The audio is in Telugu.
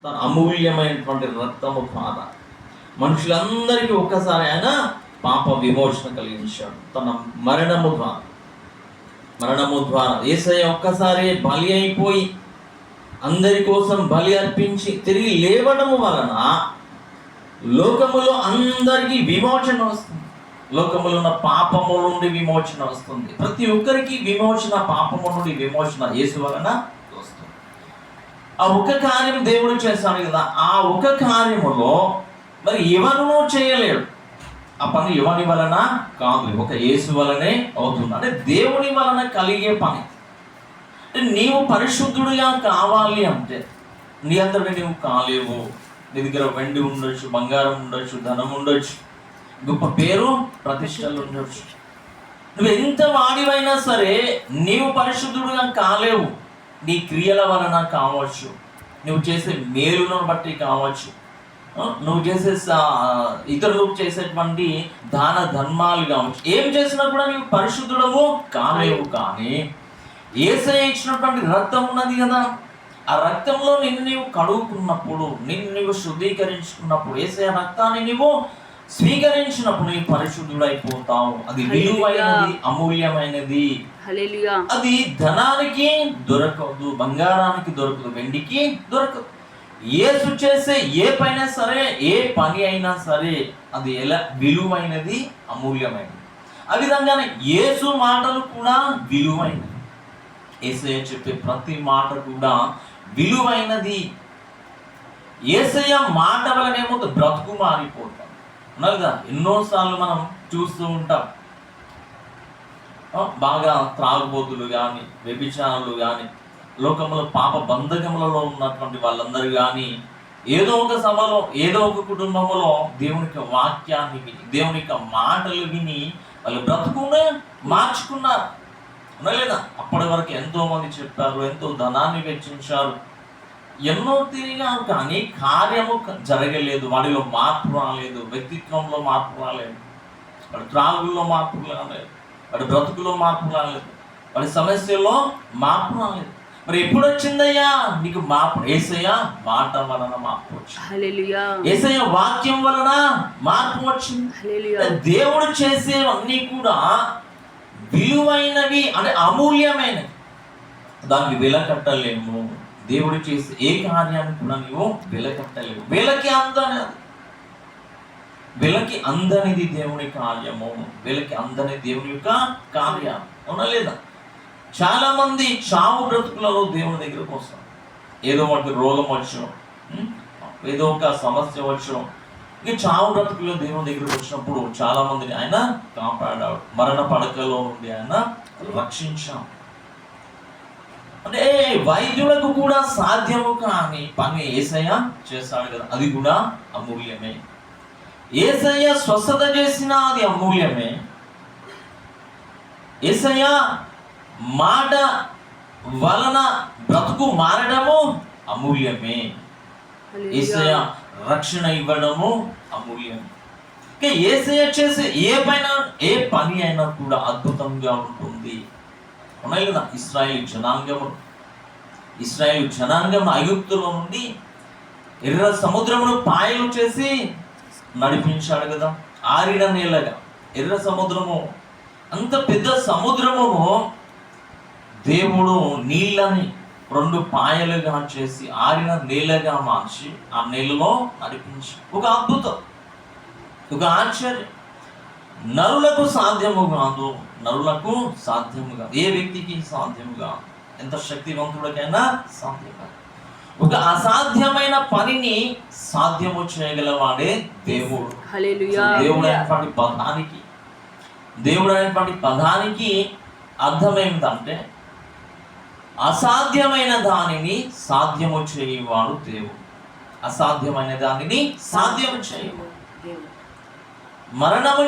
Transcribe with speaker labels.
Speaker 1: తన అమూల్యమైనటువంటి రక్తము ద్వారా మనుషులందరికీ ఒక్కసారి ఆయన పాప విమోచన కలిగించాడు. తన మరణము ద్వారా యేసయ్య ఒక్కసారి బలి అయిపోయి అందరి కోసం బలి అర్పించి తిరిగి లేవడము వలన లోకములో అందరికీ విమోచన వస్తుంది. లోకములో ఉన్న పాపము నుండి విమోచన వస్తుంది. ప్రతి ఒక్కరికి విమోచన, పాపము నుండి విమోచన యేసు వలన వస్తుంది. ఆ ఒక కార్యం దేవుడు చేస్తాడు కదా, ఆ ఒక కార్యములో మరి ఎవరు చేయలేడు. ఆ పని ఎవరి వలన కాదు, ఒక యేసు వలనే అవుతుంది. అంటే దేవుని వలన కలిగే పని. అంటే నీవు పరిశుద్ధుడిగా కావాలి అంటే నీ అంతటి నీవు కాలేవు. నీ దగ్గర వెండి ఉండొచ్చు, బంగారం ఉండొచ్చు, ధనం ఉండొచ్చు, గొప్ప పేరు ప్రతిష్టలు ఉండొచ్చు. నువ్వు ఎంత వాడివైనా సరే నీవు పరిశుద్ధుడుగా కాలేవు. నీ క్రియల వలన కావచ్చు, నువ్వు చేసే మేలులను బట్టి కావచ్చు, నువ్వు చేసే ఇతరులకు చేసేటువంటి దాన ధర్మాలు కావచ్చు, ఏం చేసినా కూడా నీవు పరిశుద్ధుడవు కాలేవు. కానీ యేసయ్య ఇచ్చినటువంటి రక్తం ఉన్నది కదా, ఆ రక్తంలో నిన్ను నీవు కడుగుకున్నప్పుడు, నిన్ను నీవు శుద్ధీకరించుకున్నప్పుడు, యేసయ్య రక్తాన్ని నీవు స్వీకరించినప్పుడు నీవు పరిశుద్ధుడైపోతావు. అది విలువైనది, అమూల్యమైనది. అది ధనానికి దొరకదు, బంగారానికి దొరకదు, వెండికి దొరకదు. యేసు చేసే ఏ పైన సరే, ఏ పని అయినా సరే అది ఎలా విలువైనది, అమూల్యమైనది. ఆ విధంగానే యేసు మాటలు కూడా విలువైనది. యేసయ్య చెప్పే ప్రతి మాట కూడా విలువైనది. యేసయ్య మాట వలనేమో బ్రతుకు మారిపోతాం. ఉన్నదా, ఎన్నోసార్లు మనం చూస్తూ ఉంటాం. బాగా త్రాగుబోతులు కానీ, వ్యభిచారులు కానీ, లోకంలో పాప బంధకములలో ఉన్నటువంటి వాళ్ళందరూ కానీ ఏదో ఒక సభలో, ఏదో ఒక కుటుంబంలో దేవునికి వాక్యాన్ని విని, దేవుని యొక్క మాటలు విని వాళ్ళు బ్రతుకునే మార్చుకున్నారు. లేదా అప్పటి వరకు ఎంతో మంది చెప్పారు, ఎంతో ధనాన్ని వెచ్చించారు, ఎన్నో తిరిగారు, కానీ కార్యము జరగలేదు. వాడిలో మార్పు రాలేదు, వ్యక్తిత్వంలో మార్పు రాలేదు, వాడి త్రాగుల్లో మార్పు రాలేదు, వాడి బ్రతుకులో మార్పు రాలేదు, వాడి సమస్యలో మార్పు రాలేదు. మరి ఎప్పుడు వచ్చిందయ్యా నీకు మార్పు? యేసయ్య మాట వలన మార్పు వచ్చింది. యేసయ్య వాక్యం వలన మార్పు వచ్చింది. దేవుడు చేసేవన్నీ కూడా విలువైనవి, అంటే అమూల్యమైనవి. దానికి వెల కట్టలేము. దేవుడు చేసే ఏ కార్యాన్ని కూడా నీవు వెల కట్టలేవు. వెలకి అందనిది దేవుని కార్యము, వెలకి అందని దేవుని యొక్క కార్యం. అవునా లేదా? చాలా మంది చావు బ్రతుకులలో దేవుని దగ్గరకు వస్తారు. ఏదో ఒకటి రోగం వచ్చు, ఏదో ఒక సమస్య వచ్చు, ఇక చావు బ్రతుకులో దేవుని దగ్గరకు వచ్చినప్పుడు చాలా మందిని ఆయన కాపాడాడు. మరణ పడకలో నుండి ఆయన రక్షించాం. అంటే వైద్యులకు కూడా సాధ్యము కాని పని యేసయ్య చేస్తాడు కదా, అది కూడా అమూల్యమే. యేసయ్య స్వస్థత చేసిన అది అమూల్యమే. యేసయ్య మాట వలన బ్రతుకు మారడము అమూల్యమే. యేసయ్య రక్షణ ఇవ్వడము అమూల్యమే. ఇంకా యేసయ్య చేసే ఏ పని అయినా కూడా అద్భుతంగా ఉంటుంది. ఉన్నాయి కదా, ఇశ్రాయేలు జనాంగం ఐగుప్తులో నుండి ఎర్ర సముద్రమును పాయలు చేసి నడిపించాడు కదా. ఆరిన నేలగా ఎర్ర సముద్రము, అంత పెద్ద సముద్రము దేవుడు నీళ్ళని 2 పాయలుగా చేసి ఆరిన నేలగా మార్చి ఆ నేలలో నడిపించి ఒక అద్భుతం, ఒక ఆశ్చర్యం. నరులకు సాధ్యము కాదు, ఏ వ్యక్తికి సాధ్యము కాదు, ఎంత శక్తివంతుడికైనా సాధ్యం కాదు. ఒక అసాధ్యమైన పనిని సాధ్యము చేయగలవాడే దేవుడు. దేవుడు అనేటువంటి పదానికి అర్థం ఏమిటంటే అసాధ్యమైన దానిని సాధ్యము చేయవాడు దేవుడు. అసాధ్యమైన దానిని సాధ్యము చేయవాడు. మరణము